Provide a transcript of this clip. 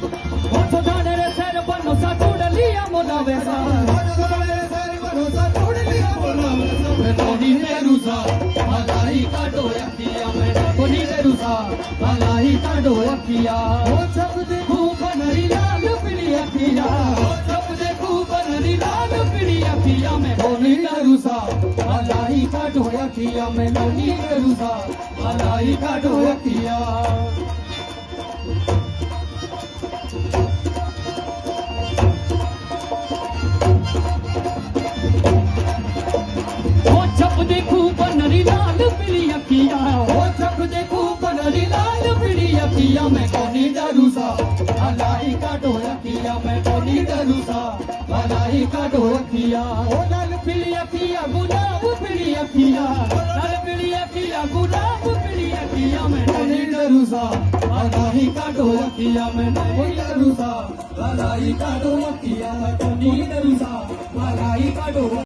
छोटा रे सर बनोसा छोड़ लिया मोला वैसा कोनी ने रूसा मलाई का डोया किया मैंने कोनी ने रूसा मलाई का डोया किया वो सब देखूं बनरी लाल पीलिया किया सब देखूं बनरी लाल पीलिया किया मैं कोनी ने रूसा मलाई का डोया किया मैं कोनी ने रूसा मलाई का डोया किया जब देखूं बनरी लाल पीली अखियां हो जब देखूं बनरी लाल पीली अखियां मैं कोनी डरूसा मलाई का डोया किया मैं कोनी डरूसा मलाई का डोया किया ओ लाल पीली अखियां गुलाब पीली अखियां लाल पीली अखियां गुलाब पीली अखियां मैं कोनी डरूसा मलाई का डोया किया मैं कोनी डरूसा मलाई का डोया किया मैं कोनी डरूसा